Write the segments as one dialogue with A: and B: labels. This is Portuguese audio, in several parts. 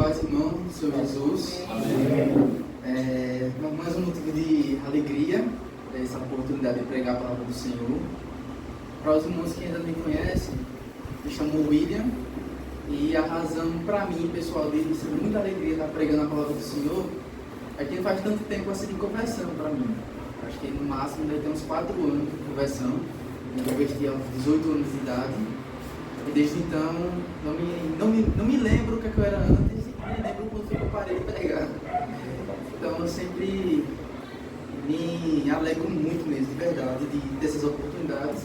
A: paz, irmão, do Senhor Jesus. Amém. Mais um motivo de alegria, essa oportunidade de pregar a palavra do Senhor. Para os irmãos que ainda não me conhecem, me chamo William, e a razão para mim, pessoal, de ser muita alegria estar pregando a palavra do Senhor, é que faz tanto tempo assim de conversão para mim. Acho que no máximo deve ter uns 4 anos de conversão. Eu converti aos 18 anos de idade. E desde então, não me lembro o que eu era antes e não me lembro quando foi que eu parei de pregar. Então eu sempre me alegro muito mesmo, de verdade, de ter essas oportunidades.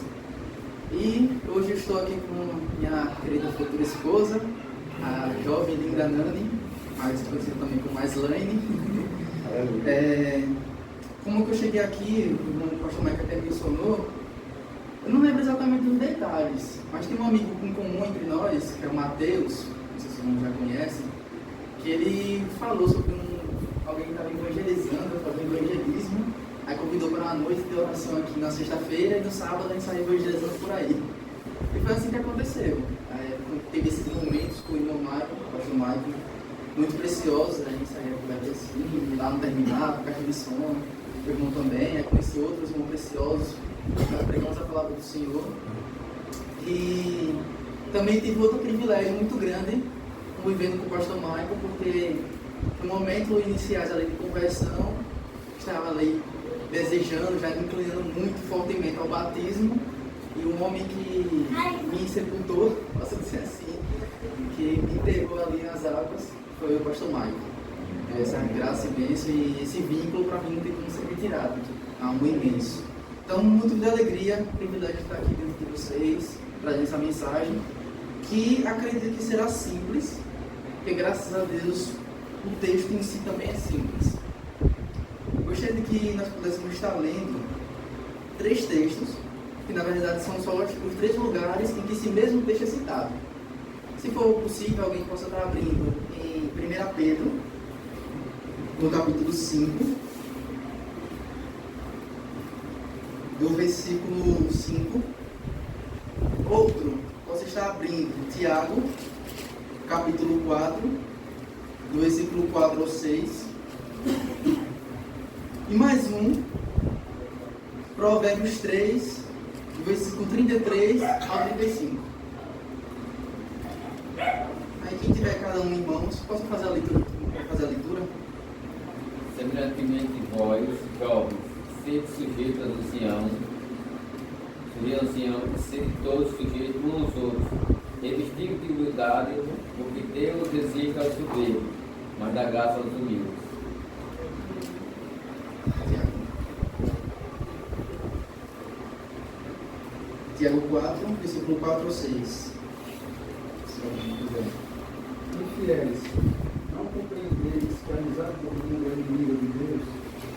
A: E hoje eu estou aqui com minha querida futura esposa, a jovem linda Nani, mais conhecida também como Aslaine. Como que eu cheguei aqui, o pastor Maica até mencionou, eu não lembro exatamente dos detalhes, mas tem um amigo em comum entre nós, que é o Mateus, não sei se vocês já conhecem, que ele falou sobre alguém que estava evangelizando, fazendo evangelismo, aí convidou para uma noite de oração aqui na sexta-feira e no sábado a gente saiu evangelizando por aí. E foi assim que aconteceu. Teve esses momentos com o irmão Michael, o pastor Michael, muito preciosos, a gente saía por assim, lá no terminal, com caixa de som, o irmão também, aí conheci outros irmãos preciosos, nós pregamos a palavra do Senhor. E também tive outro privilégio muito grande, convivendo com o pastor Michael, porque no momento iniciais ali de conversão, estava ali desejando, já me inclinando muito fortemente ao batismo, e um homem que me sepultou, posso dizer assim, que me enterrou ali nas águas, foi o pastor Michael. Essa graça imensa e esse vínculo para mim não tem como ser retirado, há um imenso. Então, muito de alegria, privilégio de estar aqui dentro de vocês, trazendo essa mensagem, que acredito que será simples, porque graças a Deus o texto em si também é simples. Gostaria de que nós pudéssemos estar lendo 3 textos, que na verdade são só os 3 lugares em que esse mesmo texto é citado. Se for possível, alguém possa estar abrindo em 1 Pedro, no capítulo 5, do versículo 5. Outro, você está abrindo Tiago, capítulo 4, do versículo 4 ao 6. E mais um, Provérbios 3, do versículo 33 ao 35. Aí quem tiver cada um em mãos, posso fazer a leitura?
B: Semelhantemente vós, jovens, sede sujeitos aos anciãos, e sede todos sujeitos uns aos outros, revestidos de humildade, porque Deus resiste aos soberbos, mas dá graça aos humildes.
A: Tiago 4, versículo 4 ao 6.
C: Infiéis, não compreendeis que a amizade do mundo é inimiga de Deus?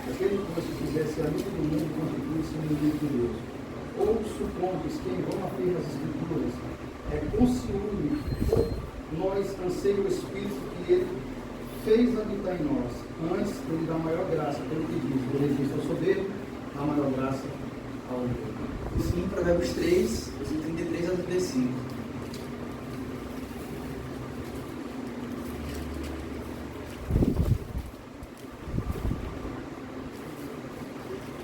C: Aquele que você fizesse amigo do mundo constitui-se inimigo de Deus. Ou supondes que em vão afirma as Escrituras, com ciúme nós anseia o Espírito que ele fez habitar em nós. Antes, ele dá maior graça, pelo que diz, do resiste ao soberbo, dá maior graça ao humilde.
A: Sim, Provérbios 3, versículo 33 ao 35.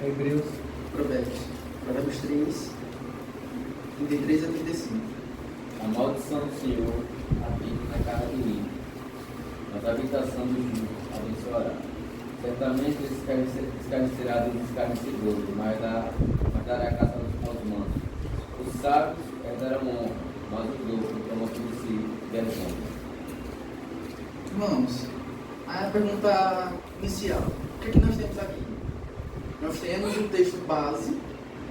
C: Hebreus.
A: Provérbios 3, 33 a 35.
B: A maldição do Senhor habita na casa do ímpio, mas a habitação do justo abençoará. Certamente escarnecerá dos escarnecedores, mas dará caça aos mansos. Os sábios herdarão honra, mas os loucos promoção de si vergonha.
A: Irmãos, a pergunta inicial: o que nós temos aqui? Nós temos o texto base,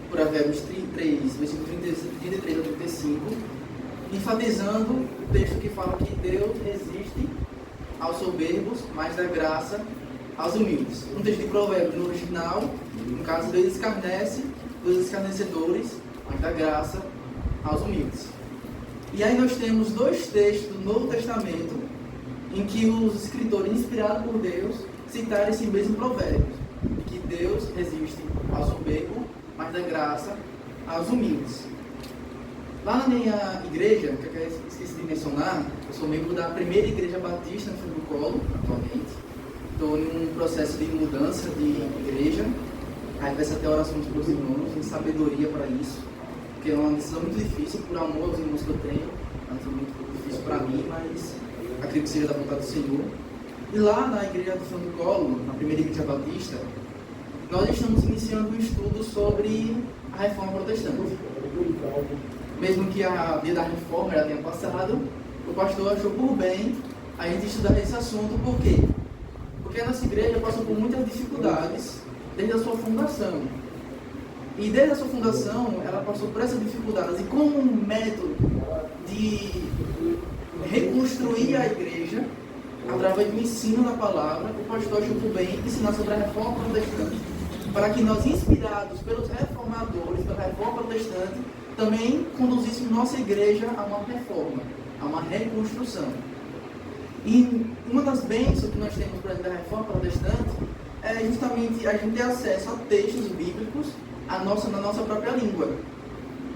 A: Provérbios 3, versículo 33 a 35, enfatizando o texto que fala que Deus resiste aos soberbos, mas dá graça aos humildes. Um texto de Provérbios no original, no caso, Deus escarnece dos escarnecedores, mas dá graça aos humildes. E aí nós temos 2 textos do Novo Testamento em que os escritores, inspirados por Deus, citaram esse mesmo provérbio, que Deus resiste ao soberbo, mas dá graça aos humildes. Lá na minha igreja, que eu esqueci de mencionar, eu sou membro da primeira igreja batista no Fundo do Colo, atualmente. Estou em um processo de mudança de igreja. Aí peço até orações para os irmãos, em sabedoria para isso. Porque é uma decisão muito difícil, por amor aos irmãos que eu tenho. É uma decisão muito difícil para mim, mas acredito que seja da vontade do Senhor. E lá na igreja do Fundo do Colo, na primeira igreja batista, nós estamos iniciando um estudo sobre a reforma protestante. Mesmo que a dia da reforma já tenha passado, o pastor achou por bem a gente estudar esse assunto. Por quê? Porque a nossa igreja passou por muitas dificuldades desde a sua fundação. E desde a sua fundação, ela passou por essas dificuldades. E como um método de reconstruir a igreja, através do ensino da palavra, o pastor achou por bem ensinar sobre a reforma protestante, para que nós, inspirados pelos reformadores, pela reforma protestante, também conduzíssemos nossa igreja a uma reforma, a uma reconstrução. E uma das bênçãos que nós temos para a reforma protestante é justamente a gente ter acesso a textos bíblicos na nossa própria língua.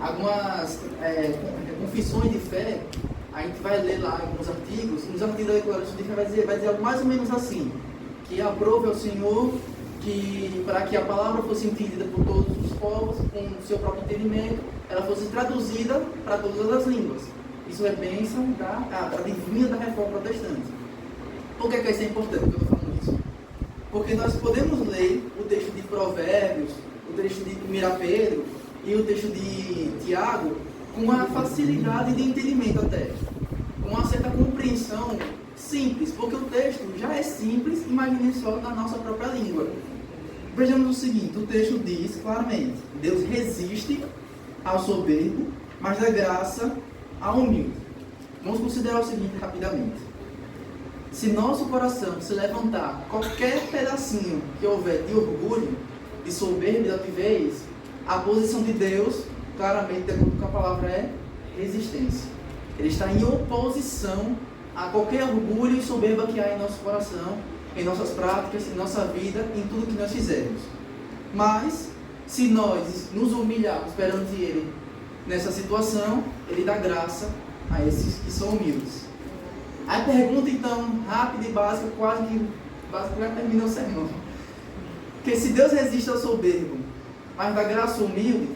A: Algumas confissões de fé, a gente vai ler lá alguns artigos, nos artigos da declaração de fé vai dizer algo mais ou menos assim, que aprove ao Senhor que, para que a palavra fosse entendida por todos os povos, com o seu próprio entendimento, ela fosse traduzida para todas as línguas. Isso é bênção da divina da reforma protestante. Por que isso é importante que eu estou falando isso? Porque nós podemos ler o texto de Provérbios, o texto de 1 Pedro e o texto de Tiago com uma facilidade de entendimento até, com uma certa compreensão simples, porque o texto já é simples, imagine só na nossa própria língua. Vejamos o seguinte, o texto diz claramente: Deus resiste ao soberbo, mas dá graça ao humilde. Vamos considerar o seguinte rapidamente. Se nosso coração se levantar qualquer pedacinho que houver de orgulho, de soberba, de altivez, a posição de Deus, claramente, de acordo com a palavra, é resistência. Ele está em oposição a qualquer orgulho e soberba que há em nosso coração, em nossas práticas, em nossa vida, em tudo que nós fizermos. Mas, se nós nos humilharmos perante Ele nessa situação, Ele dá graça a esses que são humildes. A pergunta, então, rápida e básica, quase que já termina o sermão. Porque se Deus resiste ao soberbo, mas dá graça ao humilde,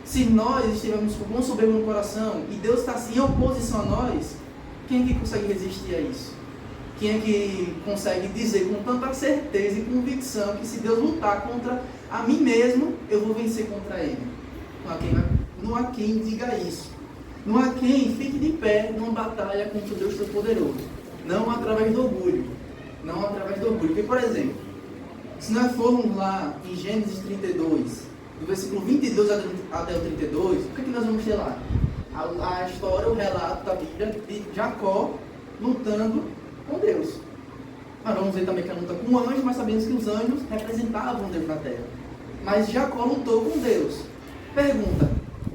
A: se nós estivermos com soberbo no coração e Deus está assim em oposição a nós, quem é que consegue resistir a isso? Quem é que consegue dizer com tanta certeza e convicção que se Deus lutar contra a mim mesmo, eu vou vencer contra Ele? Não há quem diga isso. Não há quem fique de pé numa batalha contra o Deus Todo-Poderoso. Não através do orgulho. Não através do orgulho. Porque, por exemplo, se nós formos lá em Gênesis 32, do versículo 22 até o 32, o que é que nós vamos ter lá? A história, o relato da Bíblia de Jacó lutando com Deus. Nós vamos ver também que ela luta com o anjo, mas sabemos que os anjos representavam Deus na terra. Mas Jacó lutou com Deus. Pergunta: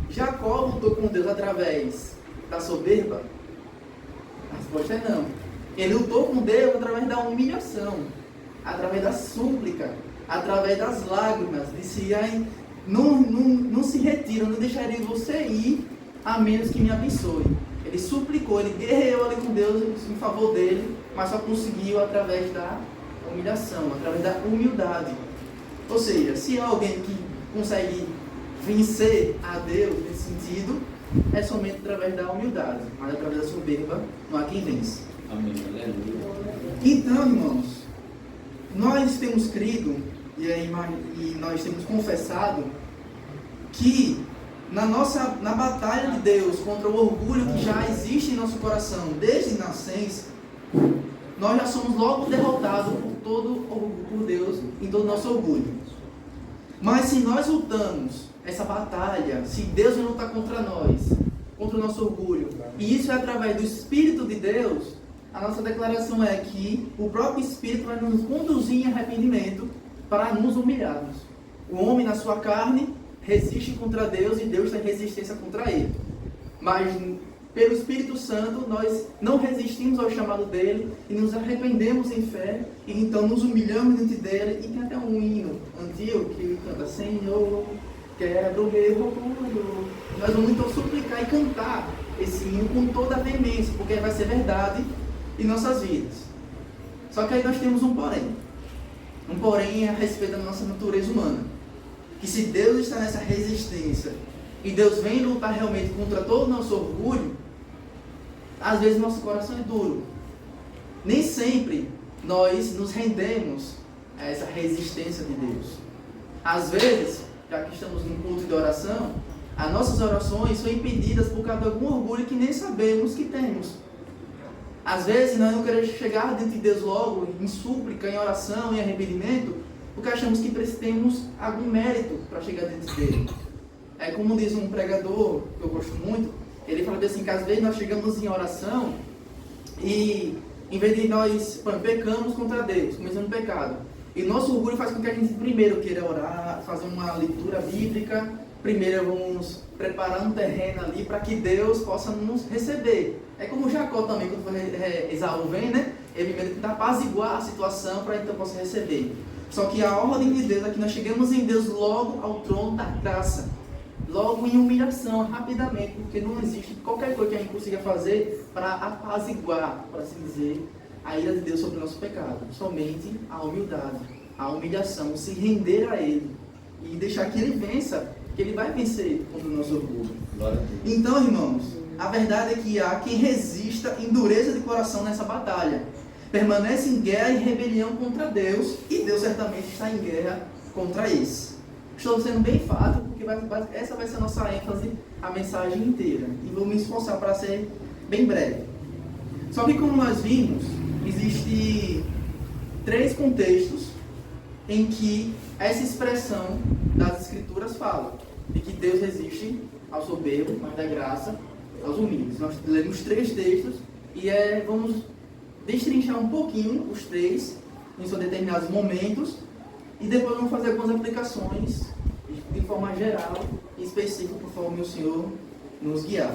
A: Jacó lutou com Deus através da soberba? A resposta é não. Ele lutou com Deus através da humilhação, através da súplica, através das lágrimas. Disse: não se retira, não deixarei você ir a menos que me abençoe. Ele suplicou, ele guerreou ali com Deus em favor dele, mas só conseguiu através da humilhação, através da humildade. Ou seja, se há alguém que consegue vencer a Deus nesse sentido, é somente através da humildade, mas através da soberba não há quem vence.
B: Amém.
A: Então, irmãos, nós temos crido e nós temos confessado que na batalha de Deus contra o orgulho que já existe em nosso coração desde nascença, nós já somos logo derrotados por Deus em todo o nosso orgulho. Mas se nós lutamos essa batalha, se Deus vai lutar contra nós, contra o nosso orgulho, e isso é através do Espírito de Deus, a nossa declaração é que o próprio Espírito vai nos conduzir em arrependimento para nos humilharmos. O homem na sua carne resiste contra Deus e Deus tem resistência contra ele. Mas pelo Espírito Santo nós não resistimos ao chamado dele e nos arrependemos em fé e então nos humilhamos diante dele. E tem até um hino antigo que canta: Senhor, quebra o rei roubador. Nós vamos então suplicar e cantar esse hino com toda a veemência, porque vai ser verdade em nossas vidas. Só que aí nós temos um porém. Um porém a respeito da nossa natureza humana. Que se Deus está nessa resistência e Deus vem lutar realmente contra todo o nosso orgulho, às vezes nosso coração é duro. Nem sempre nós nos rendemos a essa resistência de Deus. Às vezes, já que estamos num culto de oração, as nossas orações são impedidas por causa de algum orgulho que nem sabemos que temos. Às vezes nós não queremos chegar diante de Deus logo, em súplica, em oração, em arrependimento, porque achamos que temos algum mérito para chegar diante dele. É como diz um pregador, que eu gosto muito, ele fala assim, que às vezes nós chegamos em oração e em vez de nós pecamos contra Deus, começamos pecado. E nosso orgulho faz com que a gente primeiro queira orar, fazer uma leitura bíblica, primeiro vamos preparar um terreno ali para que Deus possa nos receber. É como Jacó também, quando Esaú vem, né? Ele primeiro tenta apaziguar a situação para então possa receber. Só que a ordem de Deus é que nós chegamos em Deus logo ao trono da graça. Logo em humilhação, rapidamente, porque não existe qualquer coisa que a gente consiga fazer para apaziguar, por assim dizer, a ira de Deus sobre o nosso pecado. Somente a humildade, a humilhação, se render a Ele e deixar que Ele vença, que Ele vai vencer contra o nosso orgulho. Então, irmãos, a verdade é que há quem resista em dureza de coração nessa batalha. Permanece em guerra e rebelião contra Deus, e Deus certamente está em guerra contra esse. Estou sendo bem fácil, porque essa vai ser a nossa ênfase, a mensagem inteira. E vou me esforçar para ser bem breve. Só que como nós vimos, existem 3 contextos em que essa expressão das Escrituras fala de que Deus resiste ao soberbo, mas dá graça aos humildes. Nós lemos 3 textos e vamos destrinchar um pouquinho os 3 em seus determinados momentos e depois vamos fazer algumas aplicações de forma geral e específica conforme o Senhor nos guiar.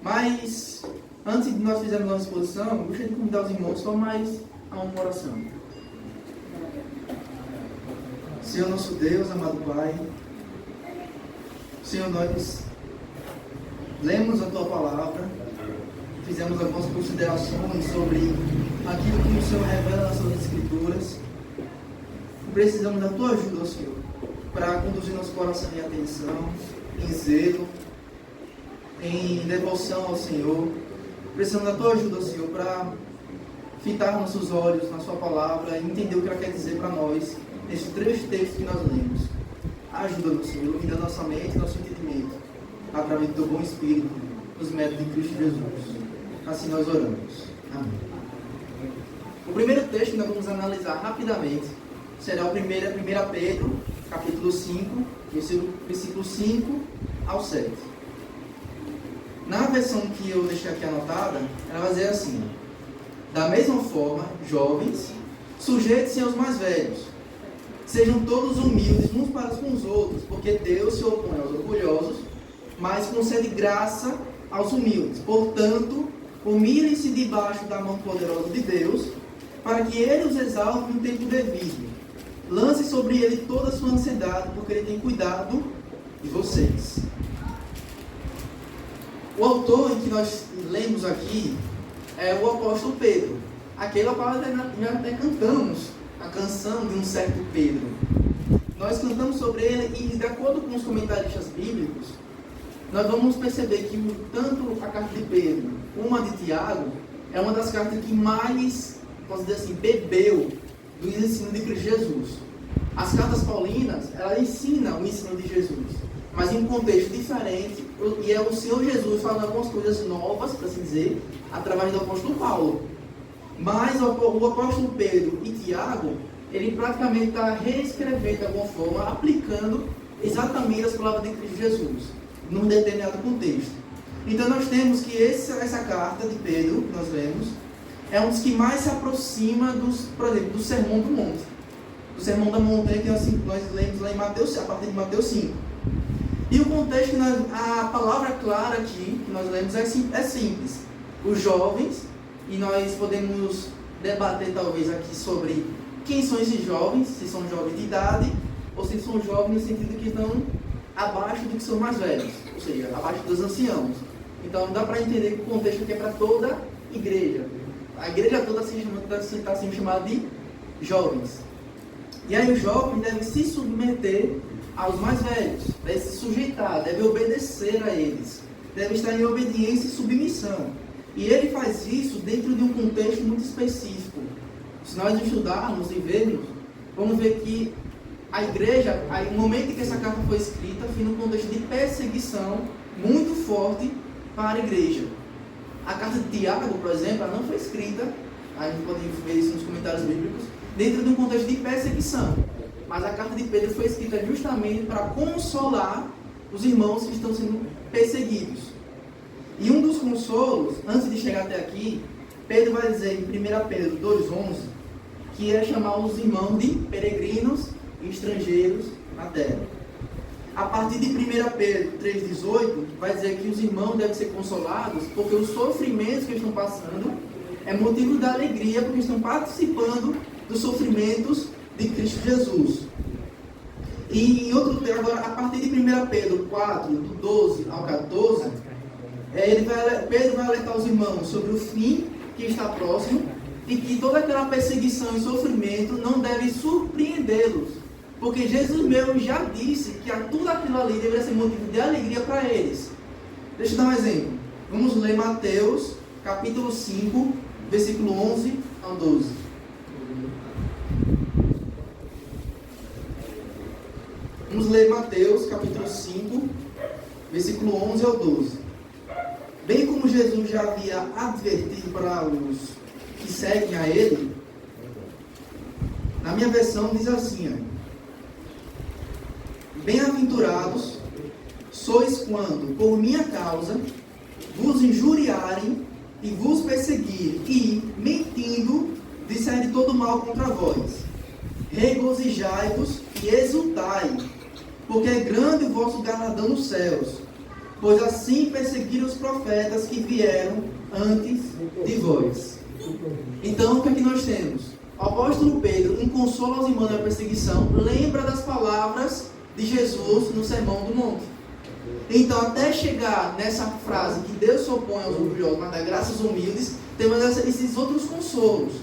A: Mas antes de nós fizermos a nossa exposição, eu gostaria de convidar os irmãos só mais a uma oração. Senhor nosso Deus, amado Pai, Senhor, nós lemos a Tua Palavra, fizemos algumas considerações sobre aquilo que o Senhor revela nas Suas Escrituras. Precisamos da Tua ajuda, Senhor, para conduzir nosso coração em atenção, em zelo, em devoção ao Senhor. Precisamos da Tua ajuda, Senhor, para fitar nossos olhos na Sua Palavra e entender o que ela quer dizer para nós nesses 3 textos que nós lemos. Ajuda-nos, Senhor, ilumina nossa mente e nosso entendimento, através do Teu bom Espírito, nos méritos de Cristo Jesus. Assim nós oramos. Amém. O primeiro texto que nós vamos analisar rapidamente será o 1 Pedro, capítulo 5, versículo 5 ao 7. Na versão que eu deixei aqui anotada, ela vai dizer assim: da mesma forma, jovens, sujeitem-se aos mais velhos. Sejam todos humildes uns para com os outros, porque Deus se opõe aos orgulhosos, mas concede graça aos humildes. Portanto, humilhem-se debaixo da mão poderosa de Deus, para que Ele os exalte no tempo devido. Lance sobre Ele toda a sua ansiedade, porque Ele tem cuidado de vocês. O autor em que nós lemos aqui é o apóstolo Pedro. Aquele qual já até cantamos a canção de um certo Pedro. Nós cantamos sobre ele e, de acordo com os comentaristas bíblicos, nós vamos perceber que tanto a carta de Pedro como a de Tiago é uma das cartas que mais, posso dizer assim, bebeu do ensino de Cristo Jesus. As cartas paulinas, elas ensinam o ensino de Jesus, mas em um contexto diferente, e é o Senhor Jesus falando algumas coisas novas, para assim dizer, através do apóstolo Paulo. Mas o apóstolo Pedro e Tiago, ele praticamente está reescrevendo de alguma forma, aplicando exatamente as palavras de Cristo Jesus, num determinado contexto. Então nós temos que essa carta de Pedro, que nós lemos, é um dos que mais se aproxima, por exemplo, do Sermão do Monte. Do Sermão da Montanha, que nós lemos lá em Mateus, a partir de Mateus 5. E o contexto, a palavra clara aqui, que nós lemos, é simples. Os jovens, e nós podemos debater talvez aqui sobre quem são esses jovens, se são jovens de idade, ou se são jovens no sentido que estão abaixo do que são mais velhos, ou seja, abaixo dos anciãos. Então dá para entender que o contexto aqui é para toda a igreja. A igreja toda está sendo chamada de jovens. E aí o jovem deve se submeter aos mais velhos, deve se sujeitar, deve obedecer a eles, deve estar em obediência e submissão. E ele faz isso dentro de um contexto muito específico. Se nós estudarmos e vermos, vamos ver que a igreja, no momento em que essa carta foi escrita, foi num contexto de perseguição muito forte para a igreja. A carta de Tiago, por exemplo, ela não foi escrita, a gente pode ver isso nos comentários bíblicos, dentro de um contexto de perseguição. Mas a carta de Pedro foi escrita justamente para consolar os irmãos que estão sendo perseguidos. E um dos consolos, antes de chegar até aqui, Pedro vai dizer em 1 Pedro 2,11, que é chamar os irmãos de peregrinos e estrangeiros na terra. A partir de 1 Pedro 3,18, vai dizer que os irmãos devem ser consolados porque os sofrimentos que estão passando é motivo da alegria, porque estão participando dos sofrimentos de Cristo Jesus. E em outro tempo, agora, a partir de 1 Pedro 4, do 12 ao 14, Pedro vai alertar os irmãos sobre o fim que está próximo e que toda aquela perseguição e sofrimento não deve surpreendê-los. Porque Jesus mesmo já disse que tudo aquilo ali deveria ser motivo de alegria para eles. Deixa eu dar um exemplo. Vamos ler Mateus, capítulo 5, versículo 11 ao 12. Vamos ler Mateus, capítulo 5, versículo 11 ao 12. Bem como Jesus já havia advertido para os que seguem a Ele, na minha versão diz assim: bem-aventurados sois quando, por minha causa, vos injuriarem e vos perseguirem, e, mentindo, disserem todo mal contra vós. Regozijai-vos e exultai, porque é grande o vosso galardão nos céus, pois assim perseguiram os profetas que vieram antes de vós. Então, o que é que nós temos? O apóstolo Pedro, em consolo aos irmãos da perseguição, lembra das palavras de Jesus no Sermão do Monte. Então, até chegar nessa frase que Deus se opõe aos orgulhosos, mas dá graças aos humildes, temos esses outros consolos.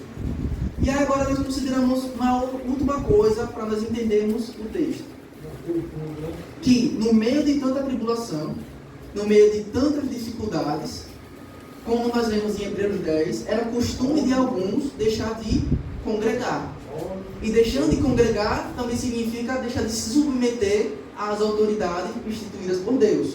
A: E aí agora nós consideramos uma última coisa para nós entendermos o texto. Que no meio de tanta tribulação, no meio de tantas dificuldades, como nós vemos em Hebreus 10, era costume de alguns deixar de congregar. E deixando de congregar também significa deixar de se submeter às autoridades instituídas por Deus.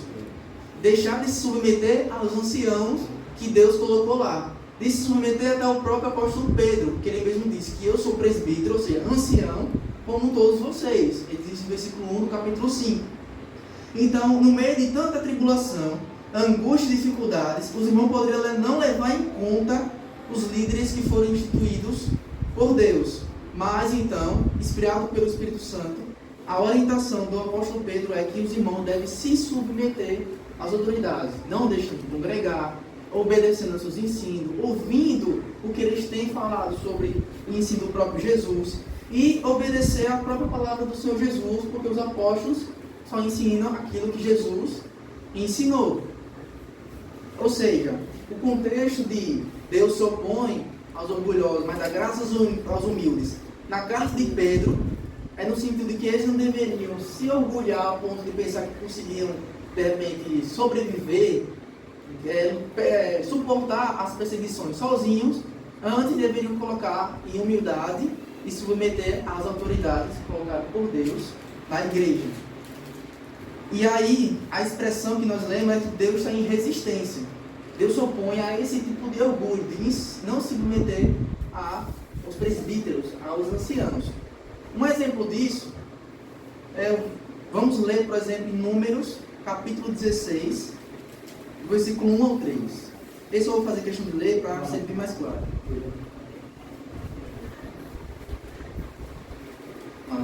A: Deixar de se submeter aos anciãos que Deus colocou lá. De se submeter até o próprio apóstolo Pedro, que ele mesmo disse que eu sou presbítero, ou seja, ancião, como todos vocês. Ele diz no versículo 1 do capítulo 5. Então, no meio de tanta tribulação, angústia e dificuldades, os irmãos poderiam não levar em conta os líderes que foram instituídos por Deus. Mas então, inspirado pelo Espírito Santo, a orientação do apóstolo Pedro é que os irmãos devem se submeter às autoridades, não deixando de congregar, obedecendo aos seus ensinos, ouvindo o que eles têm falado sobre o ensino do próprio Jesus e obedecer à própria palavra do Senhor Jesus, porque os apóstolos só ensinam aquilo que Jesus ensinou. Ou seja, o contexto de Deus se opõe aos orgulhosos, mas dá graças aos humildes. Na carta de Pedro, é no sentido de que eles não deveriam se orgulhar ao ponto de pensar que conseguiam, de repente, sobreviver, suportar as perseguições sozinhos. Antes deveriam colocar em humildade e submeter às autoridades colocadas por Deus na igreja. E aí, a expressão que nós lemos é que Deus está em resistência. Deus se opõe a esse tipo de orgulho, de não se submeter aos presbíteros, aos anciãos. Um exemplo disso, vamos ler, por exemplo, em Números, capítulo 16, versículo 1 ao 3. Esse eu vou fazer questão de ler para ser bem mais claro.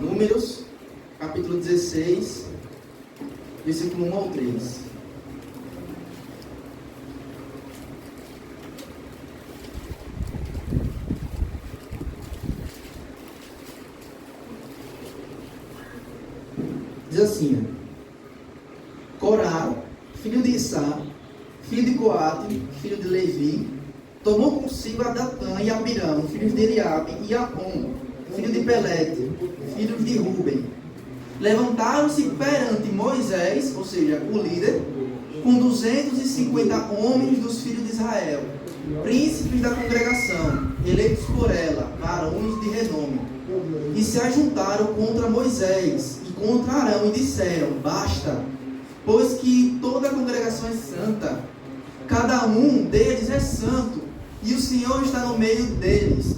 A: Números, capítulo 16, versículo 1 ao 3. Diz assim: Corá, filho de Issá, filho de Coate, filho de Levi, tomou consigo a Datã e Abirão, filhos de Eliabe, e Apom, filho de Pelete, filhos de Ruben. Levantaram-se perante Moisés, ou seja, o líder, com 250 homens dos filhos de Israel, príncipes da congregação, eleitos por ela, varões de renome. E se ajuntaram contra Moisés e contra Arão e disseram: basta, pois que toda a congregação é santa, cada um deles é santo, e o Senhor está no meio deles.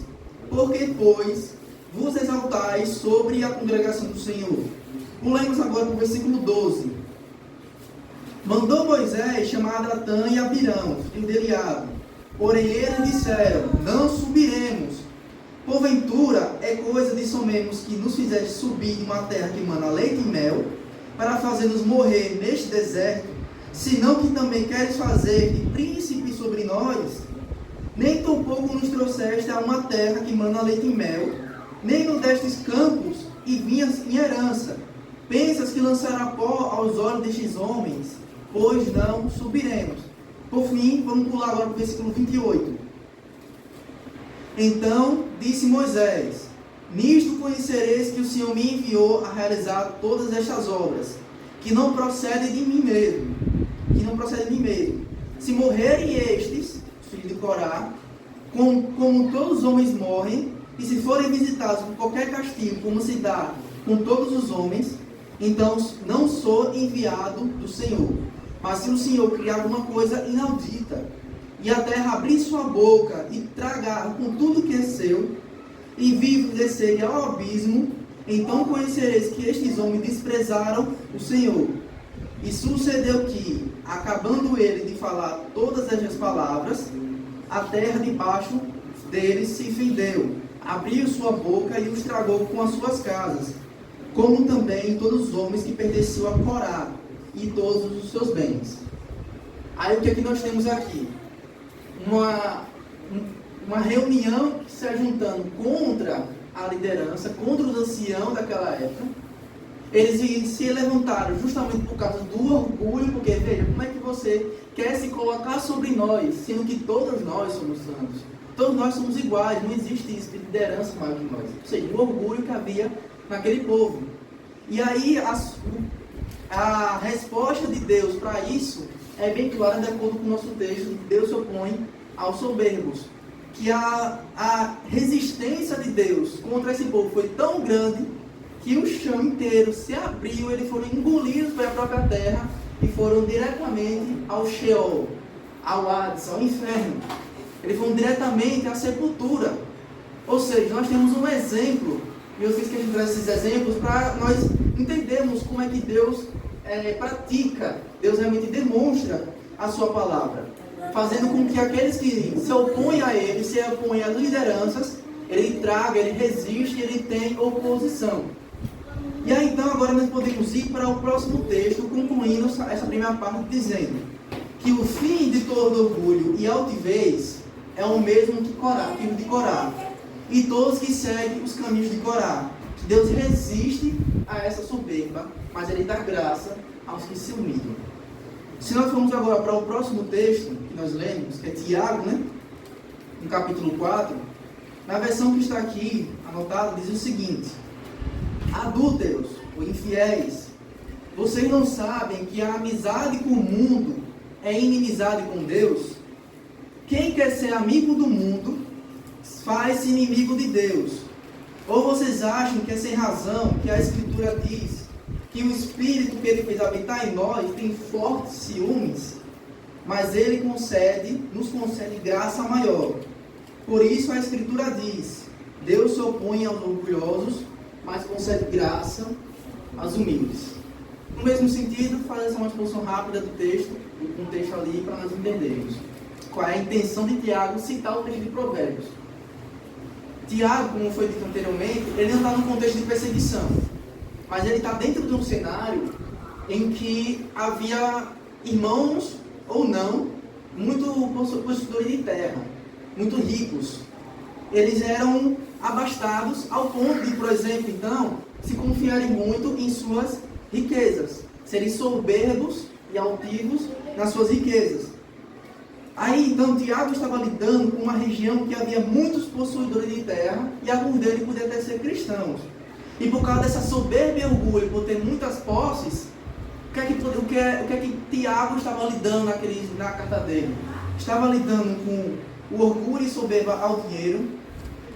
A: Porque, pois, vos exaltais sobre a congregação do Senhor. Pulemos agora para o versículo 12. Mandou Moisés chamar Datã e Abirão, filho de Eliabe. Porém eles disseram: não subiremos. Porventura é coisa de somente que nos fizeste subir de uma terra que mana leite e mel, para fazer-nos morrer neste deserto, senão que também queres fazer de príncipe sobre nós? Nem tampouco nos trouxeste a uma terra que mana leite e mel, nem nos destes campos e vinhas em herança. Pensas que lançará pó aos olhos destes homens? Pois não subiremos. Por fim, vamos pular agora para o versículo 28. Então disse Moisés: nisto conhecereis que o Senhor me enviou a realizar todas estas obras, que não procede de mim mesmo. Se morrerem estes, filhos de Corá, como todos os homens morrem, e se forem visitados por qualquer castigo, como se dá com todos os homens, então não sou enviado do Senhor. Mas se o Senhor criar alguma coisa inaudita, e a terra abrir sua boca e tragar com tudo que é seu, e vivos descerem ao abismo, então conhecereis que estes homens desprezaram o Senhor. E sucedeu que, acabando ele de falar todas estas palavras, a terra debaixo deles se fendeu, abriu sua boca e os tragou com as suas casas, como também todos os homens que pertenciam a Corá e todos os seus bens. Aí o que é que nós temos aqui? Uma reunião se ajuntando contra a liderança, contra os anciãos daquela época. Eles se levantaram justamente por causa do orgulho, porque veja, como é que você quer se colocar sobre nós, sendo que todos nós somos santos, todos nós somos iguais, não existe isso de liderança maior que nós. Ou seja, o orgulho que havia naquele povo. E aí a resposta de Deus para isso é bem clara, de acordo com o nosso texto, que Deus se opõe aos soberbos. Que a resistência de Deus contra esse povo foi tão grande que o chão inteiro se abriu, eles foram engolidos pela própria terra e foram diretamente ao Sheol, ao Hades, ao inferno. Eles foram diretamente à sepultura. Ou seja, nós temos um exemplo, e eu fiz que a gente traz esses exemplos para nós entendermos como é que Deus pratica, Deus realmente demonstra a sua palavra, fazendo com que aqueles que se opõem a ele, se opõem às lideranças, ele traga, ele resiste, ele tem oposição. E aí então agora nós podemos ir para o próximo texto, concluindo essa primeira parte dizendo que o fim de todo orgulho e altivez é o mesmo que de Corá, e todos que seguem os caminhos de Corá. Deus resiste a essa soberba, mas ele dá graça aos que se humilham. Se nós formos agora para o próximo texto que nós lemos, que é Tiago, no capítulo 4, na versão que está aqui anotada, diz o seguinte: adúlteros ou infiéis, vocês não sabem que a amizade com o mundo é inimizade com Deus? Quem quer ser amigo do mundo faz-se inimigo de Deus. Ou vocês acham que é sem razão que a Escritura diz que o Espírito que ele fez habitar em nós tem fortes ciúmes, mas ele nos concede graça maior. Por isso a Escritura diz: Deus se opõe aos orgulhosos, mas concede graça aos humildes. No mesmo sentido, fazer uma exposição rápida do texto, do contexto ali, para nós entendermos qual é a intenção de Tiago citar o texto de Provérbios. Tiago, como foi dito anteriormente, ele não está num contexto de perseguição, mas ele está dentro de um cenário em que havia irmãos, ou não, muito possuidores de terra, muito ricos. Eles eram abastados ao ponto de, por exemplo, então, se confiarem muito em suas riquezas, serem soberbos e altivos nas suas riquezas. Aí então Tiago estava lidando com uma região que havia muitos possuidores de terra e alguns deles podiam até ser cristãos. E por causa dessa soberba e orgulho, por ter muitas posses, o que é que Tiago estava lidando na carta dele? Estava lidando com o orgulho e soberba ao dinheiro,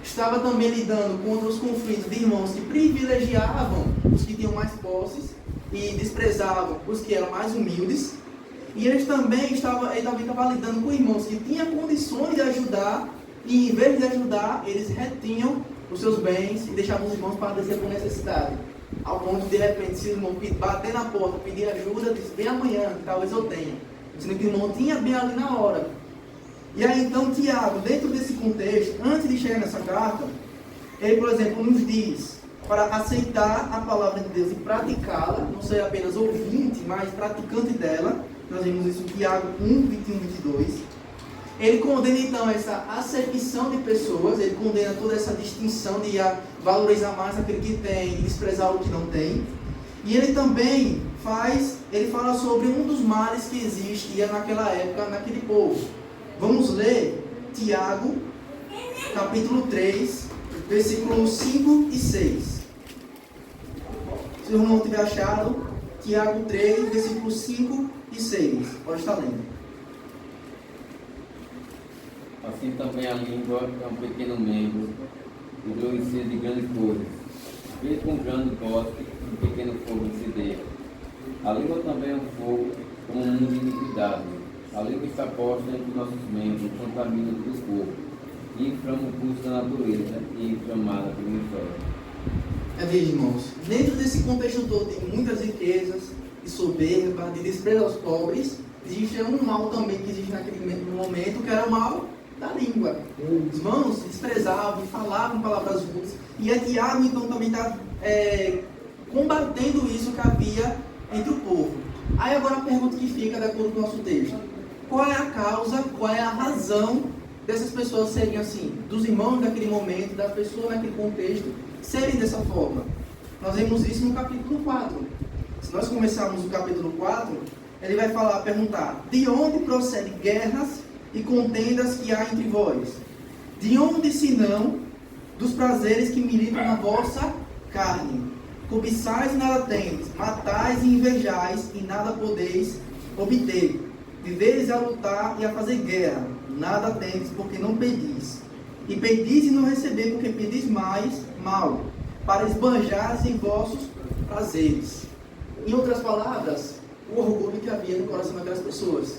A: estava também lidando contra os conflitos de irmãos que privilegiavam os que tinham mais posses e desprezavam os que eram mais humildes. E ele também estava lidando com irmãos que tinham condições de ajudar e em vez de ajudar, eles retinham os seus bens e deixavam os irmãos padecer por necessidade. Ao ponto de repente, se o irmão bater na porta, pedir ajuda, diz, vem amanhã, que talvez eu tenha. Sendo que o irmão tinha bem ali na hora. E aí então Tiago, dentro desse contexto, antes de chegar nessa carta, ele, por exemplo, nos diz para aceitar a palavra de Deus e praticá-la, não ser apenas ouvinte, mas praticante dela. Nós vimos isso em Tiago 1, 21, 22. Ele condena então essa acepção de pessoas, ele condena toda essa distinção de valorizar mais aquele que tem e desprezar o que não tem. E ele também fala sobre um dos males que existia naquela época, naquele povo. Vamos ler Tiago, capítulo 3, versículos 5 e 6. Se o irmão não tiver achado, Tiago 3, versículos 5 e 6. Pode estar lendo.
B: Assim também a língua é um pequeno membro, e gloricia de grandes coisas. Vê com grande bosque, um pequeno fogo incendeia. A língua também é um fogo, como um mundo de iniquidade. A língua está posta entre nossos membros, contamina todo o corpo, e inflama o curso da natureza, e inflamada pelo inferno.
A: Veja, irmãos, dentro desse contexto todo de muitas riquezas, de soberba, de desprezo aos pobres, existe um mal também que existe naquele momento, que era o mal da língua. Os irmãos desprezavam, falavam palavras rudes, e a Tiago então também está combatendo isso que havia entre o povo. Aí agora a pergunta que fica de acordo com o nosso texto: qual é a causa, qual é a razão dessas pessoas serem assim? Dos irmãos naquele momento, das pessoas naquele contexto, serem dessa forma? Nós vemos isso no capítulo 4. Se nós começarmos o capítulo 4, ele vai perguntar: de onde procedem guerras e contendas que há entre vós? De onde, senão, dos prazeres que militam na vossa carne? Cobiçais e nada tendes, matais e invejais e nada podeis obter. Viveis a lutar e a fazer guerra, nada tendes porque não pedis. E pedis e não recebeis porque pedis mais mal, para esbanjares em vossos prazeres. Em outras palavras, o orgulho que havia no coração daquelas pessoas.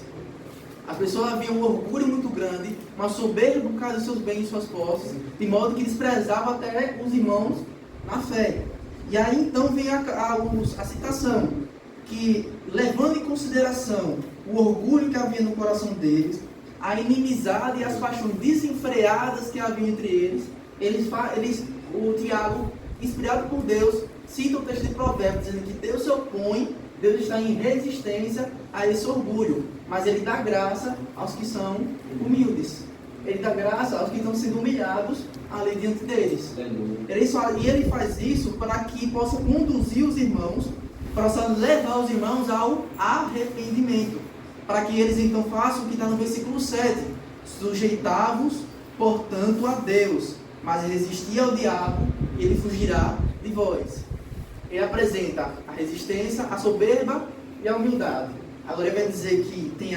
A: As pessoas haviam um orgulho muito grande, uma soberba por causa dos seus bens e suas posses, de modo que desprezavam até os irmãos na fé. E aí então vem a citação, que levando em consideração o orgulho que havia no coração deles, a inimizade e as paixões desenfreadas que havia entre eles, o Tiago, inspirado por Deus, cita o texto de Provérbios, dizendo que Deus se opõe, Deus está em resistência a esse orgulho, mas Ele dá graça aos que são humildes. Ele dá graça aos que estão sendo humilhados ali diante deles. Ele faz isso para que possa conduzir os irmãos, possa levar os irmãos ao arrependimento. Para que eles então façam o que está no versículo 7. Sujeitavos, portanto, a Deus, mas resistir ao diabo, e ele fugirá de vós. Ele apresenta a resistência, a soberba e a humildade. Agora ele vai dizer que tem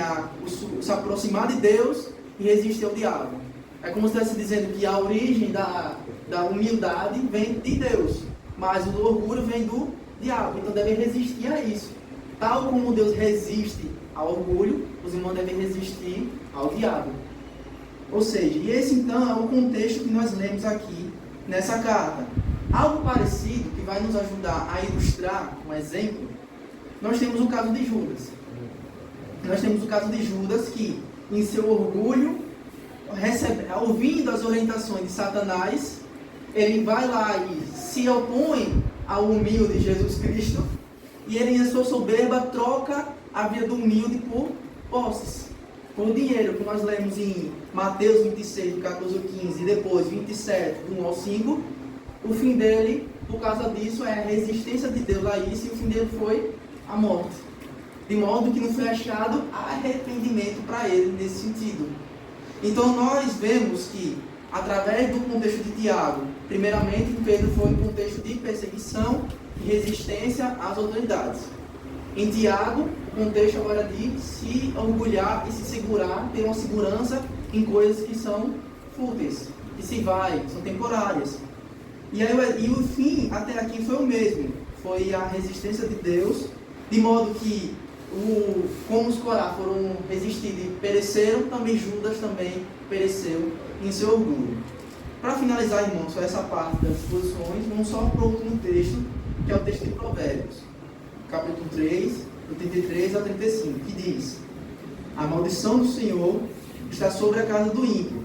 A: se aproximar de Deus e resistir ao diabo. É como se estivesse dizendo que a origem da humildade vem de Deus, mas o orgulho vem do diabo. Então deve resistir a isso. Tal como Deus resiste ao orgulho, os irmãos devem resistir ao diabo. Ou seja, e esse então é o contexto que nós lemos aqui nessa carta. Algo parecido que vai nos ajudar a ilustrar um exemplo, nós temos o caso de Judas. Nós temos o caso de Judas que, em seu orgulho, ouvindo as orientações de Satanás, ele vai lá e se opõe ao humilde Jesus Cristo, e ele, em sua soberba, troca a vida do humilde por posses, por dinheiro, que nós lemos em Mateus 26, 14 ao 15, e depois 27, do 1 ao 5. O fim dele, por causa disso, é a resistência de Deus a isso, e o fim dele foi a morte. de modo que não foi achado arrependimento para ele nesse sentido. Então nós vemos que, através do contexto de Tiago, primeiramente Pedro foi um contexto de perseguição e resistência às autoridades. Em Tiago, o contexto agora é de se orgulhar e se segurar, ter uma segurança em coisas que são fúteis, que se vai, são temporárias. E o fim até aqui foi o mesmo, foi a resistência de Deus, de modo que como os Corá foram resistidos e pereceram, também Judas também pereceu em seu orgulho. Para finalizar, irmãos, só essa parte das disposições, vamos só para o último texto, que é o texto de Provérbios, capítulo 3, do 33 ao 35, que diz: a maldição do Senhor está sobre a casa do ímpio,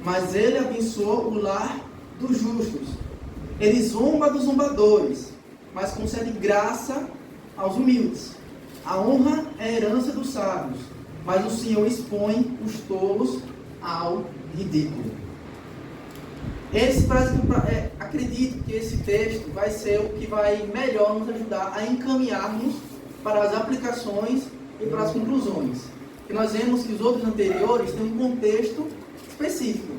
A: mas ele abençoa o lar dos justos. Ele zomba dos zombadores, mas concede graça aos humildes. A honra é a herança dos sábios, mas o Senhor expõe os tolos ao ridículo. Acredito que esse texto vai ser o que vai melhor nos ajudar a encaminharmos para as aplicações e para as conclusões. E nós vemos que os outros anteriores têm um contexto específico.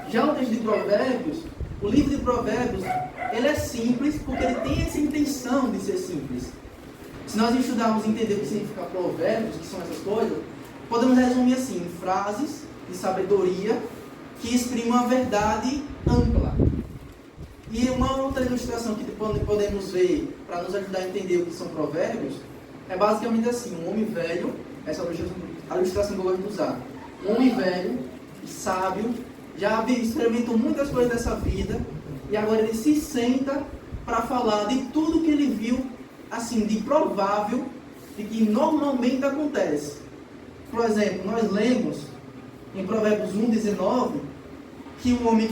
A: Já o texto de Provérbios, o livro de Provérbios, ele é simples porque ele tem essa intenção de ser simples. Se nós estudarmos e entender o que significa provérbios, que são essas coisas, podemos resumir assim, em frases de sabedoria que exprimem uma verdade ampla. E uma outra ilustração que podemos ver para nos ajudar a entender o que são provérbios é basicamente assim: um homem velho, essa é a ilustração que eu gosto de usar, um homem velho, sábio, já experimentou muitas coisas dessa vida e agora ele se senta para falar de tudo que ele viu, assim, de provável, de que normalmente acontece. Por exemplo, nós lemos em Provérbios 1:19 que um homem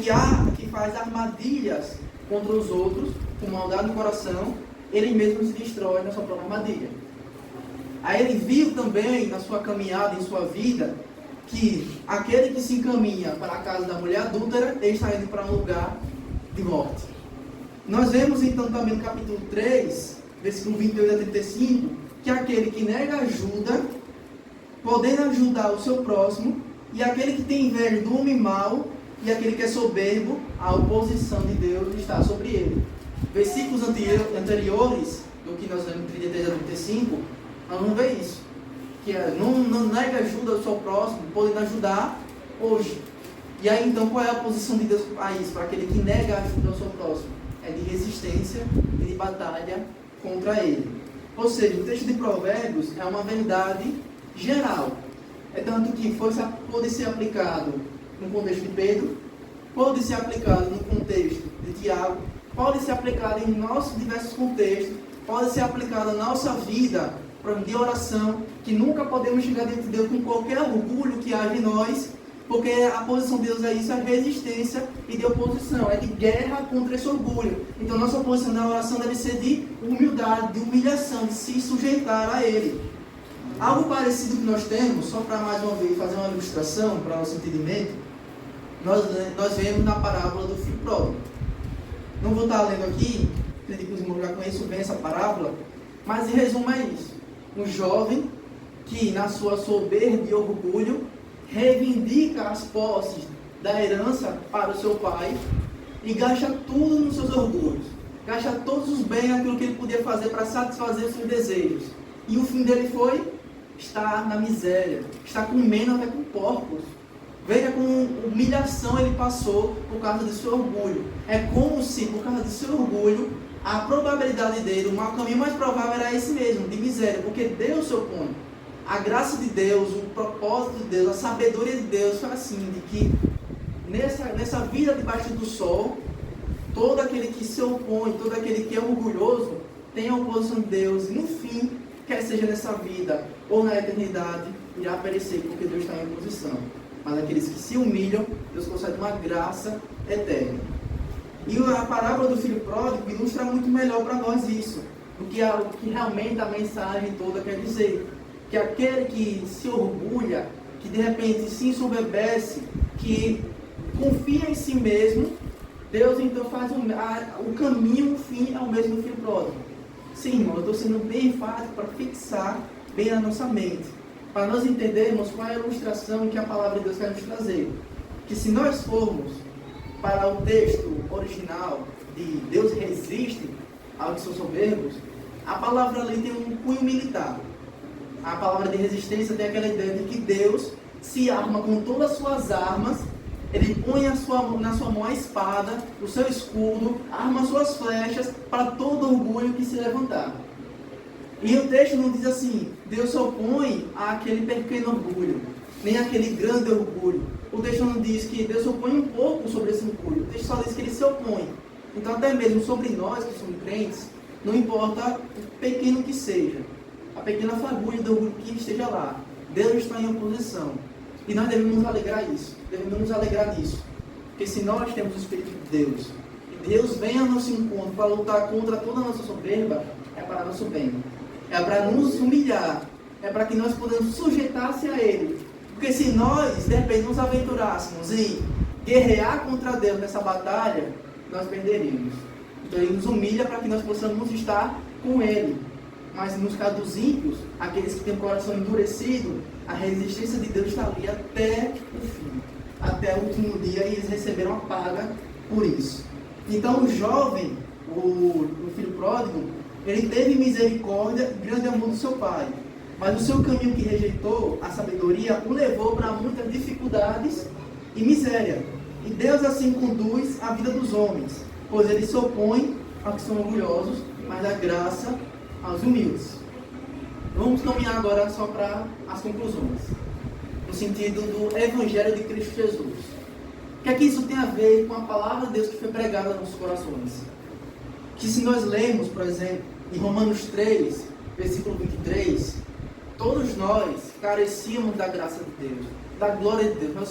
A: que faz armadilhas contra os outros, com maldade no coração, ele mesmo se destrói na sua própria armadilha. Aí ele viu também na sua caminhada, em sua vida, que aquele que se encaminha para a casa da mulher adúltera, ele está indo para um lugar de morte. Nós vemos então também no capítulo 3, versículo 28 a 35, que aquele que nega ajuda, podendo ajudar o seu próximo, e aquele que tem inveja do homem mau, e aquele que é soberbo, a oposição de Deus está sobre ele. Versículos anteriores, do que nós lemos 33 a 35, nós vamos ver isso. Que não nega ajuda ao seu próximo, podendo ajudar hoje. E aí então, qual é a posição de Deus para isso? Para aquele que nega ajuda ao seu próximo? É de resistência e de batalha contra ele. Ou seja, o texto de Provérbios é uma verdade geral. É tanto que pode ser aplicado no contexto de Pedro, pode ser aplicado no contexto de Tiago, pode ser aplicado em nossos diversos contextos, pode ser aplicado na nossa vida de oração, que nunca podemos chegar diante de Deus com qualquer orgulho que haja em nós, porque a posição de Deus é isso, é resistência e de oposição, é de guerra contra esse orgulho. Então nossa posição na oração deve ser de humildade, de humilhação, de se sujeitar a Ele. Algo parecido que nós temos, só para mais uma vez fazer uma ilustração para nosso entendimento, nós vemos na parábola do filho pródigo. Não vou estar lendo aqui, acredito que os irmãos já conhecem bem essa parábola, mas em resumo é isso. Um jovem que, na sua soberba e orgulho, reivindica as posses da herança para o seu pai e gasta tudo nos seus orgulhos, gasta todos os bens, aquilo que ele podia fazer para satisfazer os seus desejos. E o fim dele foi estar na miséria, estar comendo até com porcos. Veja como humilhação ele passou por causa do seu orgulho. É como se, por causa do seu orgulho, a probabilidade dele, o caminho mais provável era esse mesmo, de miséria, porque Deus se opõe. A graça de Deus, o propósito de Deus, a sabedoria de Deus foi assim, de que nessa vida debaixo do sol, todo aquele que se opõe, todo aquele que é orgulhoso, tem a oposição de Deus, e no fim, quer seja nessa vida ou na eternidade, irá perecer, porque Deus está em oposição. Mas aqueles que se humilham, Deus concede uma graça eterna. E a parábola do filho pródigo ilustra muito melhor para nós isso, do que realmente a mensagem toda quer dizer. Que aquele que se orgulha, que de repente se ensoberbece, que confia em si mesmo, Deus então faz o caminho, o fim é o mesmo do filho pródigo. Sim, irmão, eu estou sendo bem enfático para fixar bem na nossa mente, para nós entendermos qual é a ilustração que a palavra de Deus quer nos trazer. Que se nós formos para o texto original de Deus resiste aos que são soberbos, a palavra ali tem um cunho militar. A palavra de resistência tem aquela ideia de que Deus se arma com todas as suas armas, ele põe na sua mão a espada, o seu escudo, arma suas flechas para todo orgulho que se levantar. E o texto não diz assim, Deus se opõe àquele pequeno orgulho, nem àquele grande orgulho. O texto não diz que Deus se opõe um pouco sobre esse orgulho, o texto só diz que ele se opõe. Então até mesmo sobre nós que somos crentes, não importa o pequeno que seja, a pequena fagulha do orgulho que esteja lá, Deus está em oposição. E nós devemos nos alegrar nisso. Porque se nós temos o Espírito de Deus, e Deus vem ao nosso encontro para lutar contra toda a nossa soberba, é para nosso bem. É para nos humilhar. É para que nós podemos sujeitar-se a Ele. Porque se nós, de repente, nos aventurássemos em guerrear contra Deus nessa batalha, nós perderíamos. Então Ele nos humilha para que nós possamos estar com Ele. Mas nos casos dos ímpios, aqueles que têm o coração endurecido, a resistência de Deus está ali até o fim, até o último dia, e eles receberam a paga por isso. Então o jovem, o filho pródigo, ele teve misericórdia e grande amor do seu pai, mas o seu caminho que rejeitou, a sabedoria, o levou para muitas dificuldades e miséria. E Deus assim conduz a vida dos homens, pois Ele se opõe aos que são orgulhosos, mas dá graça aos humildes. Vamos caminhar agora só para as conclusões, no sentido do Evangelho de Cristo Jesus. O que é que isso tem a ver com a palavra de Deus que foi pregada nos nossos corações? Que se nós lermos, por exemplo, em Romanos 3, versículo 23, todos nós carecíamos da graça de Deus, da glória de Deus.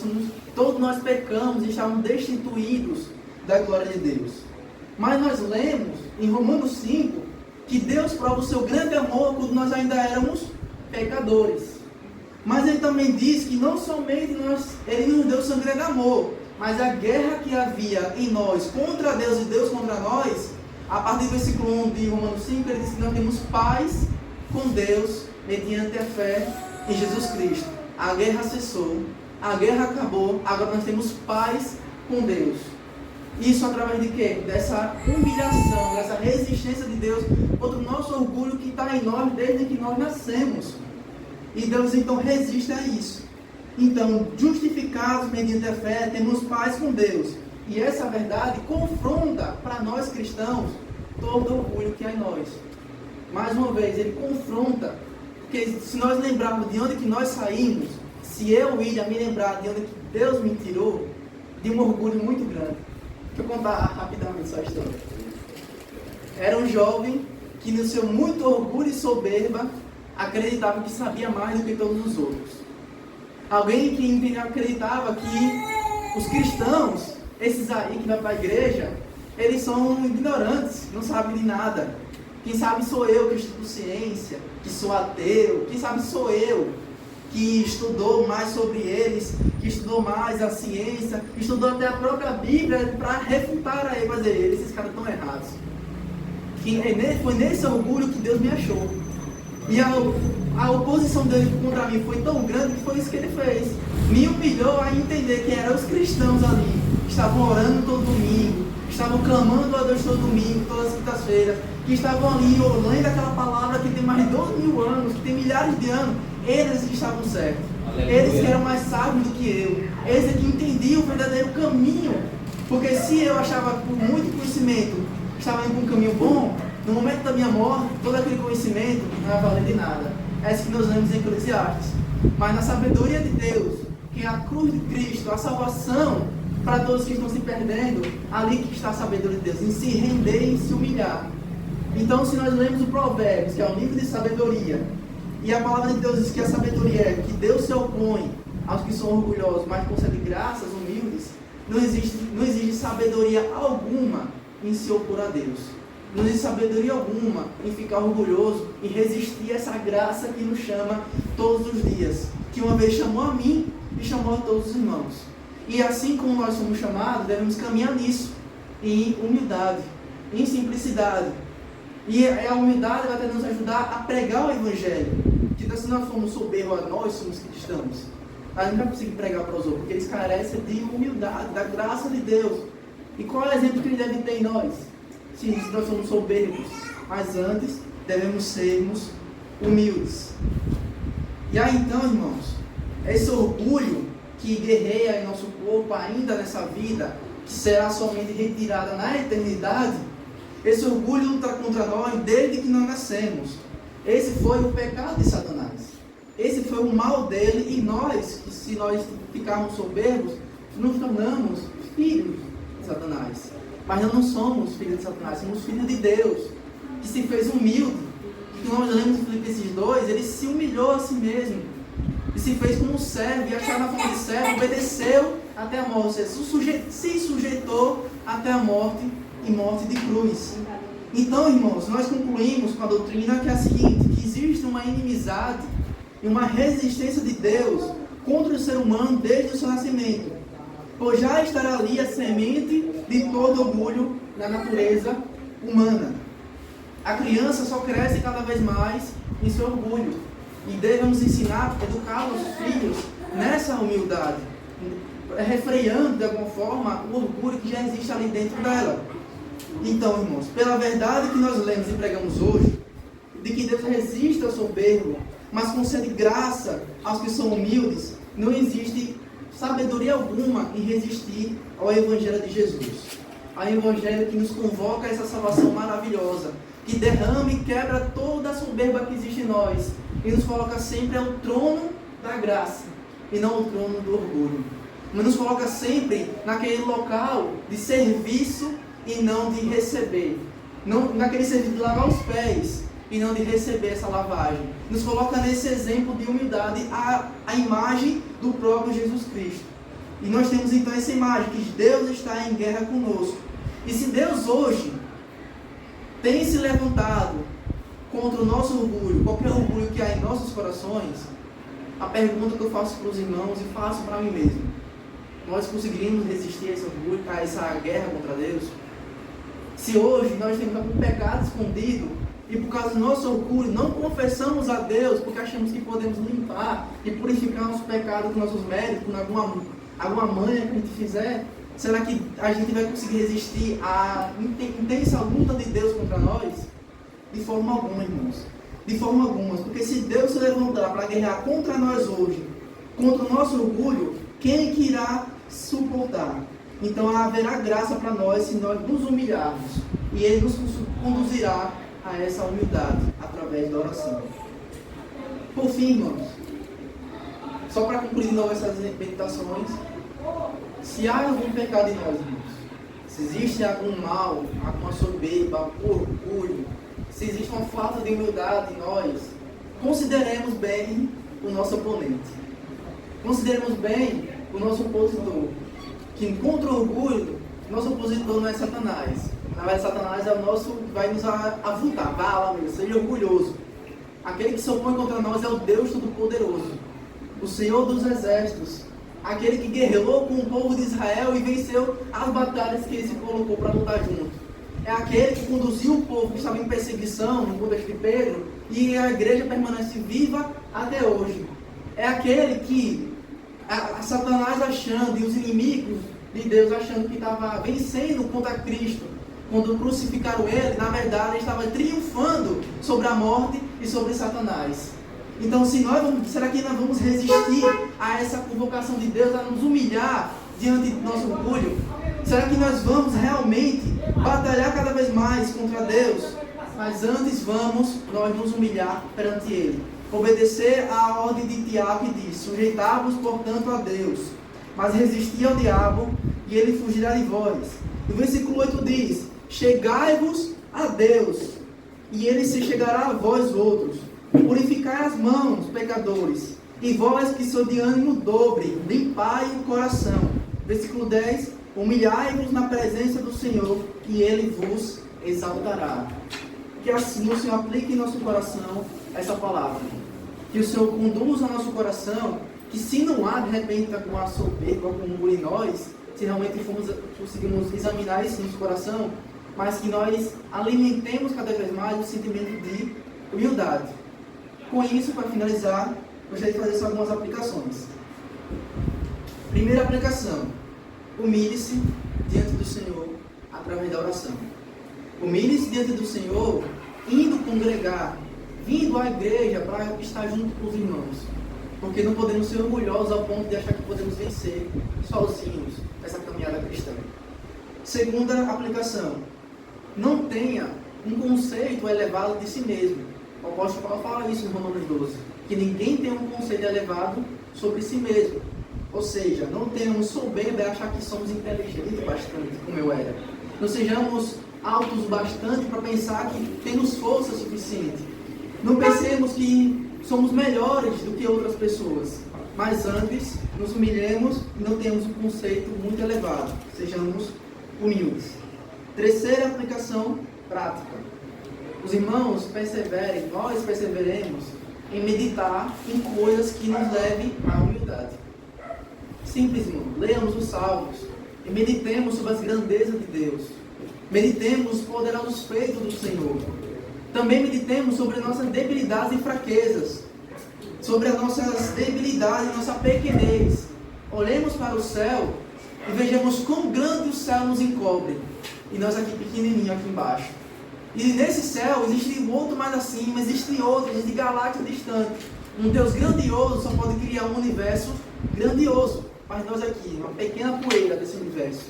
A: Todos nós pecamos e estávamos destituídos da glória de Deus. Mas nós lemos em Romanos 5, que Deus prova o seu grande amor quando nós ainda éramos pecadores. Mas Ele também diz que não somente Ele nos deu seu grande amor, mas a guerra que havia em nós contra Deus e Deus contra nós, a partir do versículo 1 de Romanos 5, Ele diz que nós temos paz com Deus mediante a fé em Jesus Cristo. A guerra cessou, a guerra acabou, agora nós temos paz com Deus. Isso através de quê? Dessa humilhação, dessa resistência de Deus contra o nosso orgulho que está em nós desde que nós nascemos. E Deus então resiste a isso. Então, justificados mediante a fé, temos paz com Deus. E essa verdade confronta para nós cristãos todo o orgulho que há em nós. Mais uma vez, ele confronta, porque se nós lembrarmos de onde que nós saímos, se eu, William, me lembrar de onde que Deus me tirou, de um orgulho muito grande. Deixa eu contar rapidamente essa história. Era um jovem que, no seu muito orgulho e soberba, acreditava que sabia mais do que todos os outros. Alguém que acreditava que os cristãos, esses aí que vão para a igreja, eles são ignorantes, não sabem de nada. Quem sabe sou eu que estudo ciência, que sou ateu. Quem sabe sou eu que estudou mais sobre eles, que estudou mais a ciência, que estudou até a própria Bíblia para refutar a eles, dizer, esses caras estão errados. Foi nesse orgulho que Deus me achou. E a oposição dele contra mim foi tão grande que foi isso que ele fez. Me humilhou a entender que eram os cristãos ali, que estavam orando todo domingo, que estavam clamando a Deus todo domingo, todas as quintas-feiras, que estavam ali lendo aquela palavra que tem mais de 2.000 anos, que tem milhares de anos. Eles que estavam certos. Aleluia. Eles que eram mais sábios do que eu. Eles que entendiam o verdadeiro caminho. Porque se eu achava por muito conhecimento estava indo por um caminho bom, no momento da minha morte, todo aquele conhecimento não vai valer de nada. É isso que nós lemos em Eclesiastes. Mas na sabedoria de Deus, que é a cruz de Cristo, a salvação para todos que estão se perdendo, ali que está a sabedoria de Deus, em se render e se humilhar. Então, se nós lemos o Provérbios, que é um livro de sabedoria, e a palavra de Deus diz que a sabedoria é que Deus se opõe aos que são orgulhosos, mas concede graças humildes, não existe sabedoria alguma em se opor a Deus. Não existe sabedoria alguma em ficar orgulhoso e resistir a essa graça que nos chama todos os dias, que uma vez chamou a mim e chamou a todos os irmãos. E assim como nós somos chamados, devemos caminhar nisso, em humildade, em simplicidade. E a humildade vai nos ajudar a pregar o Evangelho, Então, se nós formos soberbos, nós somos cristãos, a gente não vai conseguir pregar para os outros, porque eles carecem de humildade, da graça de Deus. E qual é o exemplo que ele deve ter em nós? Se nós somos soberbos, mas antes devemos sermos humildes. E aí então, irmãos, esse orgulho que guerreia em nosso corpo ainda nessa vida, que será somente retirada na eternidade, esse orgulho luta contra nós desde que nós nascemos. Esse foi o pecado de Satanás. Esse foi o mal dele, e nós, se nós ficarmos soberbos, nos tornamos filhos de Satanás. Mas nós não somos filhos de Satanás, somos filhos de Deus, que se fez humilde. E nós lemos em Filipenses 2, ele se humilhou a si mesmo, e se fez como um servo, e achado na forma de servo, obedeceu até a morte, ou seja, se sujeitou até a morte, e morte de cruz. Então, irmãos, nós concluímos com a doutrina que é a seguinte, que existe uma inimizade e uma resistência de Deus contra o ser humano desde o seu nascimento, pois já estará ali a semente de todo orgulho na natureza humana. A criança só cresce cada vez mais em seu orgulho, e devemos ensinar, educar nossos filhos nessa humildade, refreando de alguma forma o orgulho que já existe ali dentro dela. Então, irmãos, pela verdade que nós lemos e pregamos hoje, de que Deus resiste ao soberbo, mas concede graça aos que são humildes, não existe sabedoria alguma em resistir ao Evangelho de Jesus. Ao Evangelho que nos convoca a essa salvação maravilhosa, que derrama e quebra toda a soberba que existe em nós, e nos coloca sempre ao trono da graça, e não ao trono do orgulho. Mas nos coloca sempre naquele local de serviço e não de receber. Não, naquele serviço de lavar os pés e não de receber essa lavagem. Nos coloca nesse exemplo de humildade, a imagem do próprio Jesus Cristo. E nós temos então essa imagem, que Deus está em guerra conosco. E se Deus hoje tem se levantado contra o nosso orgulho, qualquer orgulho que há em nossos corações, a pergunta que eu faço para os irmãos e faço para mim mesmo: nós conseguiríamos resistir a esse orgulho, a essa guerra contra Deus? Se hoje nós temos algum pecado escondido e por causa do nosso orgulho não confessamos a Deus porque achamos que podemos limpar e purificar nosso pecado com nossos méritos, com alguma manha que a gente fizer, será que a gente vai conseguir resistir à intensa luta de Deus contra nós? De forma alguma, irmãos. De forma alguma. Porque se Deus se levantar para guerrear contra nós hoje, contra o nosso orgulho, quem que irá suportar? Então haverá graça para nós se nós nos humilharmos. E Ele nos conduzirá a essa humildade através da oração. Por fim, irmãos, só para concluir de novo essas meditações, se há algum pecado em nós, irmãos, se existe algum mal, alguma soberba, algum orgulho, se existe uma falta de humildade em nós, consideremos bem o nosso oponente. Consideremos bem o nosso opositor. Que contra o orgulho, nosso opositor não é Satanás. Na verdade, Satanás é o nosso, vai nos avultar. Vá lá mesmo, seja orgulhoso. Aquele que se opõe contra nós é o Deus Todo-Poderoso, o Senhor dos Exércitos, aquele que guerreou com o povo de Israel e venceu as batalhas que ele se colocou para lutar junto. É aquele que conduziu o povo que estava em perseguição no contexto de Pedro, e a igreja permanece viva até hoje. É aquele que Satanás achando, e os inimigos de Deus achando que estava vencendo contra Cristo, quando crucificaram ele, na verdade ele estava triunfando sobre a morte e sobre Satanás. Então, será que nós vamos resistir a essa convocação de Deus, a nos humilhar diante do nosso orgulho? Será que nós vamos realmente batalhar cada vez mais contra Deus? Mas antes vamos nós nos humilhar perante Ele. Obedecer à ordem de Tiago que diz: sujeitai-vos, portanto, a Deus, mas resisti ao diabo e ele fugirá de vós. O versículo 8 diz: chegai-vos a Deus e ele se chegará a vós outros. Purificai as mãos, pecadores, e vós que sois de ânimo dobre, limpai o coração. Versículo 10: humilhai-vos na presença do Senhor e ele vos exaltará. Que assim o Senhor aplique em nosso coração essa palavra. Que o Senhor conduza o nosso coração, que se não há de repente alguma soberba, algum orgulho em nós, se realmente conseguimos examinar isso no nosso coração, mas que nós alimentemos cada vez mais o sentimento de humildade. Com isso, para finalizar, gostaria de fazer só algumas aplicações. Primeira aplicação: humilhe-se diante do Senhor através da oração. Humilhe-se diante do Senhor, indo congregar, vindo à igreja para estar junto com os irmãos. Porque não podemos ser orgulhosos ao ponto de achar que podemos vencer sozinhos essa caminhada cristã. Segunda aplicação: não tenha um conceito elevado de si mesmo. O apóstolo Paulo fala isso em Romanos 12, que ninguém tem um conceito elevado sobre si mesmo. Ou seja, não tenhamos soberba e achar que somos inteligentes bastante, como eu era. Não sejamos altos bastante para pensar que temos força suficiente. Não pensemos que somos melhores do que outras pessoas, mas antes nos humilhemos e não temos um conceito muito elevado. Sejamos humildes. Terceira aplicação prática: os irmãos perseverem, nós perseveremos em meditar em coisas que nos levem à humildade. Simples, irmão. Leamos os Salmos e meditemos sobre as grandezas de Deus. Meditemos os poderosos feitos do Senhor. Também meditemos sobre nossas debilidades e fraquezas, sobre as nossas debilidades e nossa pequenez. Olhemos para o céu e vejamos quão grande o céu nos encobre, e nós aqui pequenininho aqui embaixo. E nesse céu existe um outro mais acima, existe outro, existe galáxias distantes. Um Deus grandioso só pode criar um universo grandioso, mas nós aqui, uma pequena poeira desse universo.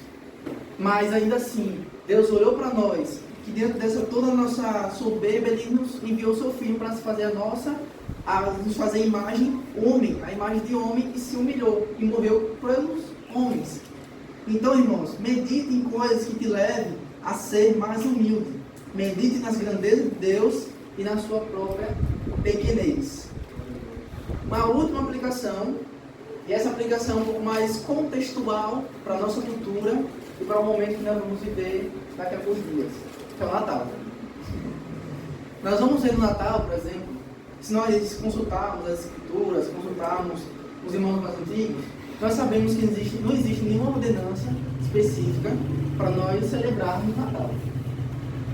A: Mas ainda assim, Deus olhou para nós, que dentro dessa toda a nossa soberba, Ele nos enviou o seu Filho para se fazer nos fazer a imagem homem, a imagem de homem, e se humilhou e morreu pelos homens. Então, irmãos, medite em coisas que te levem a ser mais humilde. Medite nas grandezas de Deus e na sua própria pequenez. Uma última aplicação, e essa aplicação é um pouco mais contextual para a nossa cultura e para o momento que nós vamos viver daqui a poucos dias, que é o Natal. Nós vamos ver no Natal, por exemplo, se nós consultarmos as Escrituras, consultarmos os irmãos mais antigos, nós sabemos que não existe nenhuma ordenança específica para nós celebrarmos o Natal.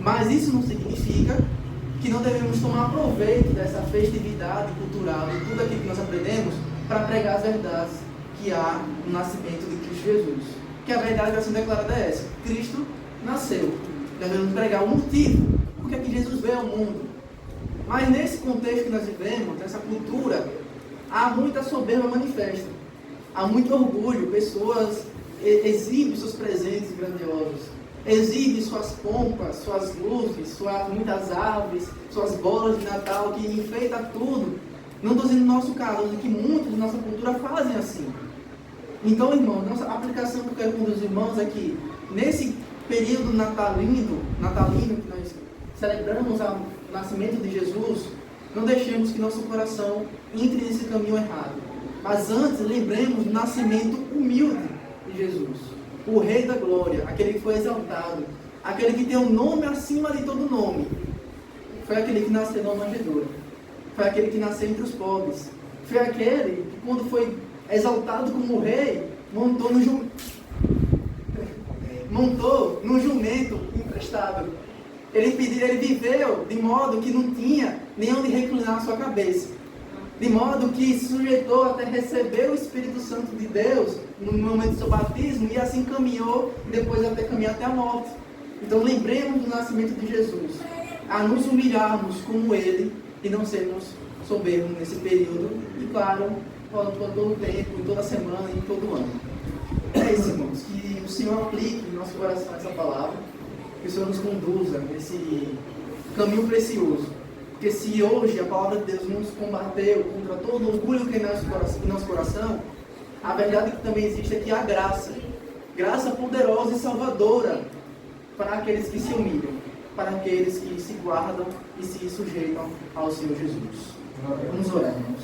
A: Mas isso não significa que não devemos tomar proveito dessa festividade cultural, de tudo aquilo que nós aprendemos, para pregar as verdades que há no nascimento de Cristo Jesus. Que a verdade vai ser declarada é essa: Cristo nasceu. Devemos pregar o motivo porque é que Jesus veio ao mundo. Mas nesse contexto que nós vivemos, nessa cultura, há muita soberba manifesta. Há muito orgulho, pessoas exibem seus presentes grandiosos, exibem suas pompas, suas luzes, muitas árvores, suas bolas de Natal que enfeitam tudo. Não estou dizendo no nosso caso, mas que muitos da nossa cultura fazem assim. Então, irmão, nossa aplicação que eu quero com os irmãos é que nesse período natalino que nós celebramos o nascimento de Jesus, não deixemos que nosso coração entre nesse caminho errado. Mas antes, lembremos do nascimento humilde de Jesus, o Rei da Glória, aquele que foi exaltado, aquele que tem um nome acima de todo nome. Foi aquele que nasceu numa manjedoura, foi aquele que nasceu entre os pobres, foi aquele que, quando foi exaltado como rei, montou num jumento emprestado. Ele viveu de modo que não tinha nem onde reclinar a sua cabeça. De modo que se sujeitou até receber o Espírito Santo de Deus no momento do seu batismo, e assim caminhou, e depois até caminhar até a morte. Então lembremos do nascimento de Jesus, a nos humilharmos como Ele e não sermos soberbos nesse período, e claro, todo o tempo, em toda semana e em todo ano. É isso, irmãos, que o Senhor aplique em nosso coração essa palavra, que o Senhor nos conduza nesse caminho precioso. Porque se hoje a palavra de Deus nos combateu contra todo o orgulho que é em nosso coração, a verdade que também existe é que há graça poderosa e salvadora para aqueles que se humilham, para aqueles que se guardam e se sujeitam ao Senhor Jesus. Vamos orar, irmãos.